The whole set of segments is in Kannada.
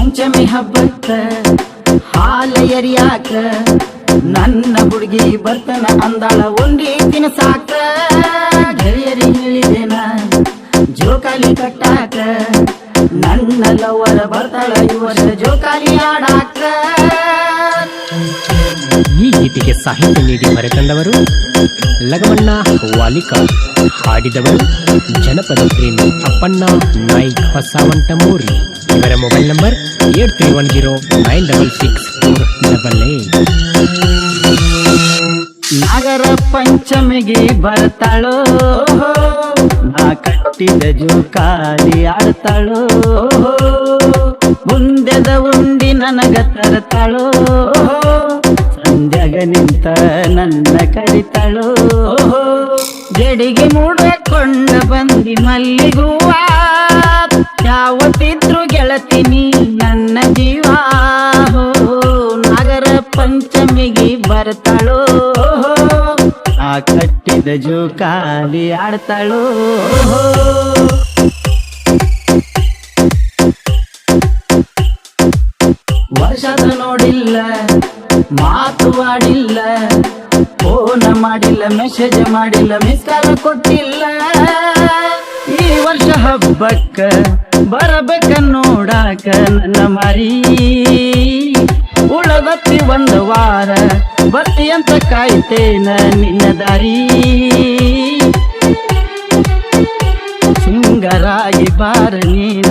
ಪಂಚಮಿ ಹಬ್ಬಕ್ಕ ಹಾಲ ಎರಿಯಾಕ ನನ್ನ ಹುಡುಗಿ ಬರ್ತನ ಅಂದಾಳ ಉಂಡಿ ತಿನ್ಸಾಕ ಗೆಳೆಯರಿ ಹೇಳಿದೇನ ಜೋಕಾಲಿ ಕಟ್ಟಾಕ ನನ್ನ ಲವರ ಬರ್ತಾಳ ಈ ವರ್ಷ ಜೋಕಾಲಿ ಆಡಾಕ. ಈ ಗೀತೆಗೆ ಸಾಹಿತ್ಯ ನೀಡಿ ಬರೆತಂದವರು ಲಗಮಣ್ಣ ವಾಲಿಕಾರ್, ಹಾಡಿದವರು ಜನಪದ ಪ್ರೇಮಿ ಅಪ್ಪಣ್ಣ ನಾಯ್ಕ್ ಹೊಸವಂಟಮೂರಿ. ಇವರ ಮೊಬೈಲ್ ನಂಬರ್ 8310966488. ನಾಗರ ಪಂಚಮಿಗೆ ಬರ್ತಾಳೋ ನಾ ಕಟ್ಟಿದ ಜೋಕಾಲಿ ಆಡ್ತಾಳೋ, ಮುಂದೆದ ಉಂಡಿ ನನಗ ತರ್ತಾಳೋ, ಸಂಧ್ಯಾಗ ನಿಂತ ನನ್ನ ಕರಿತಾಳೋ, ಜಡಿಗೆ ಮೂಡಕೊಂಡ ಬಂದಿ ಮಲ್ಲಿಗೂವ, ಯಾವತ್ತಿದ್ರು ಗೆಳತೀನಿ ನನ್ನ ಜೀವ. ನಾಗರ ಪಂಚಮಿಗೆ ಬರ್ತಾಳೋ ಆ ಕಟ್ಟಿದ ಜೋಕಾಲಿ ಆಡ್ತಾಳೋ. ವರ್ಷದ ನೋಡಿಲ್ಲ ಮಾತು ಆಡಿಲ್ಲ, ಫೋನ್ ಮಾಡಿಲ್ಲ ಮೆಸೇಜ್ ಮಾಡಿಲ್ಲ ಮಿಸ್ ಕಾಲ್ ಕೊಟ್ಟಿಲ್ಲ. ಈ ವರ್ಷ ಹಬ್ಬಕ್ಕ ಬರಬೇಕ ನೋಡಾಕ ನನ್ನ ಮಾರಿ, ಉಳದತ್ತಿ ಒಂದು ವಾರ ಬತ್ತಿ ಅಂತ ಕಾಯ್ತೇನ ನಿನ್ನ ದಾರಿ. ಸಿಂಗರಾಗಿ ಬಾರ ನೀನ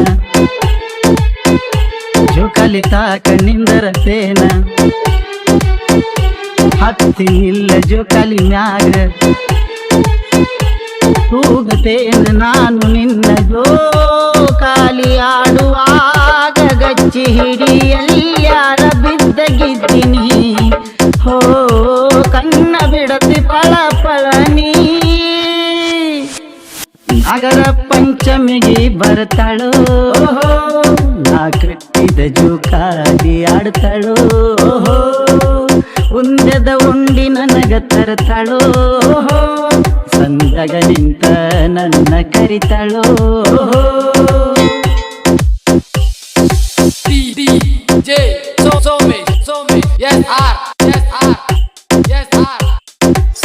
ಜೋಕಾಲಿ ತಾಕ ನಿಂದರತೇನ, ಹತ್ತಿ ನಿಲ್ಲ ಜೋಕಾಲಿ ಮ್ಯಾಗ ಹೋಗತೇನ ನಾನು ನಿನ್ನ ಜೋಕಾಲಿ ಆಡುವಾಗ, ಗಚ್ಚಿ ಹಿಡಿಯಲ್ಯಾರ ಬಿದ್ದಗಿದ್ದೀನಿ ಹೋ ಕಣ್ಣ ಬಿಡತಿ ಪಳ ಪಳನಿ. ನಾಗರ ಪಂಚಮಿಗೆ ಬರ್ತಾಳೋ ನಾ ಕಟ್ಟಿದ ಜೋಕಾಲಿ ಆಡ್ತಾಳೋ, ಉಂದೆದ ಉಂಡಿ ನನಗ ತರ್ತಾಳೋ, ಸಂದಾಗ ನಿಂತ ನನ್ನ ಕರಿತಾಳೋ.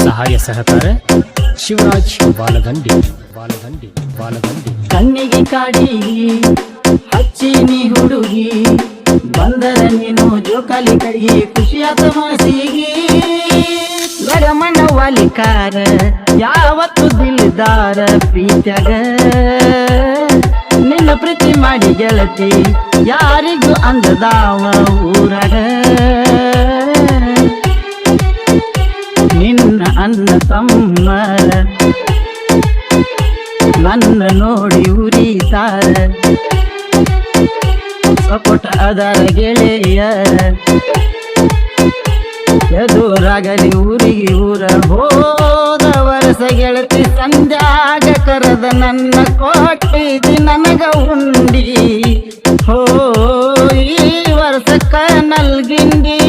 ಸಹಾಯ ಸಹಕಾರ ಶಿವರಾಜ್ ಬಾಲದಂಡಿ. ಕಣ್ಣಿಗೆ ಕಾಡಿಗಿ ಹಚ್ಚಿ ನೀ ಹುಡುಗಿ ಬಂದರ ನೀನು ಜೋಕಾಲಿ ಕಡಿಗಿ ಖುಷಿಯಾತ ಮನಸ್ಸಿಗಿ. ಲಗಮಣ್ಣ ವಾಲಿಕಾರ ಯಾವತ್ತು ದಿಲ್ದಾರ ಪ್ರೀತ್ಯಾಗ, ನಿನ್ನ ಪ್ರೀತಿ ಮಾಡಿ ಗೆಳತಿ ಯಾರಿಗೂ ಅಂದದಾವ ಊರಾಗ. ನಿನ್ನ ಅನ್ನ ತಮ್ಮರ ನನ್ನ ನೋಡಿ ಉರಿತಾರ, ಸಪೋಟ ಅದರ ಗೆಳೆಯರ ಎದುರಾಗಲಿ ಊರಿಗೆ ಊರ. ಹೋದ ವರ್ಷ ಗೆಳತಿ ಸಂಧ್ಯಾಗ ಕರೆದ ನನ್ನ ಕೊಟ್ಟಿದಿ ನನಗ ಉಂಡಿ ಹೋ ಈ ವರ್ಷಕ್ಕ ನಲ್ಗಿಂಡಿ.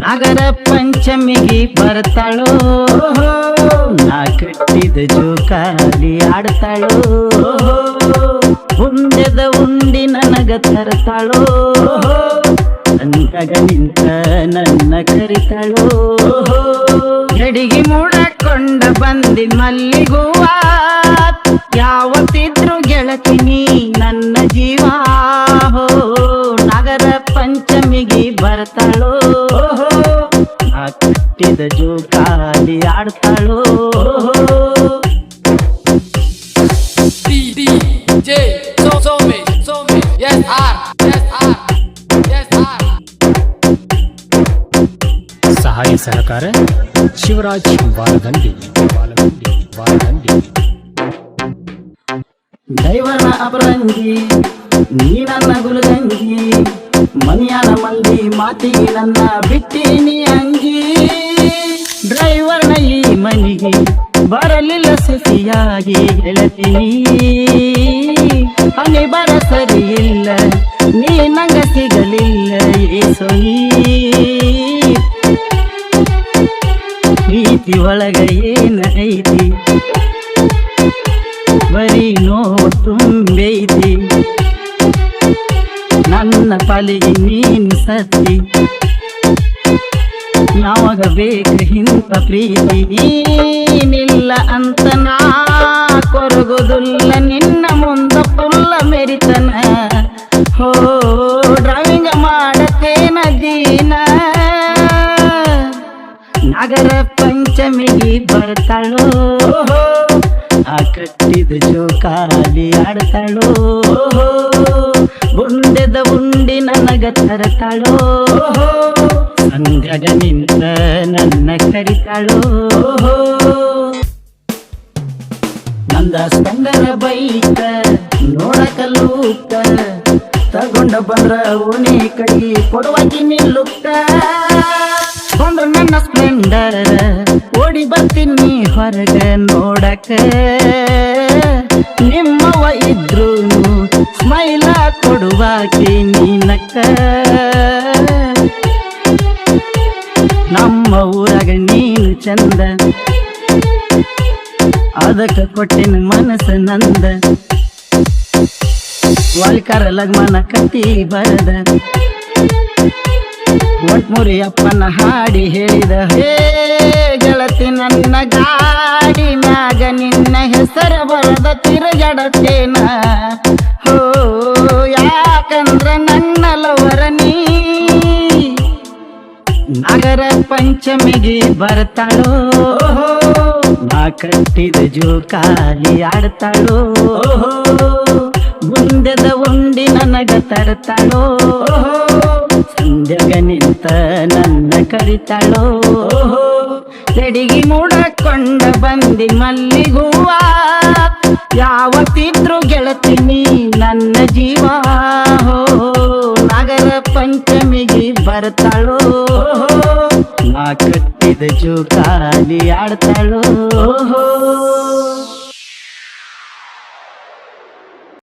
ನಾಗರ ಪಂಚಮಿಗೆ ಬರ್ತಾಳೋ ನಾ ಕಟ್ಟಿದ ಜೋಕಾಲಿ ಆಡ್ತಾಳೋ, ಮುಂದೆದ ಉಂಡಿ ನನಗ ತರ್ತಾಳೋ, ಸಂತಗ ನಿಂತ ನನ್ನ ಕರಿತಾಳೋ, ಜಡಿಗೆ ಮೂಡಕೊಂಡ ಬಂದಿ ಮಲ್ಲಿಗೂವ, ಯಾವತ್ತಿದ್ರು ಗೆಳತೀನಿ ನನ್ನ ಜೀವ. ನಾಗರ ಪಂಚಮಿಗೆ ಬರ್ತಾಳೋ ಆ ಕಟ್ಟಿದ ಜೋಕಾಲಿ ಆಡ್ತಾಳೋ. ಸಹಾಯ ಸಹಕಾರ ಶಿವರಾಜ್ ಬಾಲದಂಡಿ. ದೈವನ ಅಪರಂಗಿ ನೀ ನನ್ನ ಗುಲಗಂಗಿ, ಮನಿಯಾನ ಮಂದಿ ಮಾತಿಗೆ ನನ್ನ ಬಿಟ್ಟಿನಿ ಅಂಗಿ. ಡ್ರೈವರ್ನ ಈ ಮನಿಗೆ ಬರಲಿಲ್ಲ ಸಸಿಯಾಗಿ ಗೆಳತೀನಿ, ಹನಿ ಬರ ಸರಿ ಇಲ್ಲ ನೀ ನಂಗ ಸಿಗಲಿಲ್ಲ ಏಸೊಯಿ. ಪ್ರೀತಿ ಒಳಗ ಏನ ಐತಿ ಬರೀ ನೋವು ತುಂಬೈತಿ, ನನ್ನ ಪಾಲಿಗೆ ನೀನು ಸತ್ತಿ ಯಾವಾಗ ಬೇಕು ಇಂಥ ಪ್ರೀತಿ ನೀನಿಲ್ಲ ಅಂತ ನಾ ಕೊರಗೋದಿಲ್ಲ ನಿನ್ನ ಮುಂದ ಪುಲ್ಲ ಮೆರಿತನ ಹೋ ಡ್ರೈವಿಂಗ್ ಮಾಡತೇನ ದೀನ ನಗರ ಪಂಚಮಿಗೆ ಬರ್ತಾಳೋ ಆ ಕಟ್ಟಿದ ಜೋಕಾಲಿ ಆಡ್ತಾಳೋ ಉಂಡೆದ ಉಂಡಿ ನನಗ ತರತಾಳೋ ಸಂಧ್ಯಾಗ ನಿಂತ ನನ್ನ ಕರಿತಾಳೋ ನಂದ ಸ್ಪಂದರ ಬೈಕ ನೋಡಕ ಲೂಕ ತಗೊಂಡ ಬಂದ್ರ ಓಣಿ ಕಡಿ ಕೊಡುವಾಗಿ ನಿಲ್ಲುತ್ತ ಬಂದ್ರ ನನ್ನ ಸ್ಪ್ಲೆಂಡರ್ ಓಡಿ ಬರ್ತೀನಿ ಹೊರಗ ನೋಡಕ ನಿಮ್ಮವ ಇದ್ರು ಸ್ಮೈಲ ಕೊಡುವಾಕಿ ನೀನಕ್ಕ ನಮ್ಮ ಊರಾಗ ನೀನು ಚಂದ ಅದಕ್ಕ ಕೊಟ್ಟಿನ ಮನಸ್ಸು ನಂದ ವಾಲ್ಕಾರ ಲಗ್ಮನ ಕಟ್ಟಿ ಬರದ ಒಟ್ಮುರಿ ಅಪ್ಪನ ಹಾಡಿ ಹೇಳಿದ ಹೇ ಗೆಳತಿ ನನ್ನ ಗಾಡಿ ಮ್ಯಾಗ ನಿನ್ನ ಹೆಸರ ಬರದ ತಿರುಗಾಡತ್ತೇನ ಹೋ ಯಾಕಂದ್ರ ನನ್ನ ಲವರ ನೀ ನಗರ ಪಂಚಮಿಗೆ ಬರ್ತಾಳೋ ನಾ ಕಟ್ಟಿದ ಜೋಕಾಲಿ ಆಡ್ತಾಳೋ ಮುಂದೆದ ಉಂಡಿ ನನಗ ತರ್ತಾಳೋ ಸಂಧ್ಯಾಗ ನಿಂತ ನನ್ನ ಕರಿತಾಳೋ ಎಡಿಗಿ ಮೂಡಕೊಂಡ ಬಂದಿ ಮಲ್ಲಿಗೂವ ಯಾವತ್ತಿದ್ರು ಗೆಳತೀನಿ ನನ್ನ ಜೀವ ಹೋ ನಗರ ಪಂಚಮಿಗೆ ಬರ್ತಾಳೋ ನಾ ಕಟ್ಟಿದ ಜೋಕಾಲಿ ಆಡ್ತಾಳೋ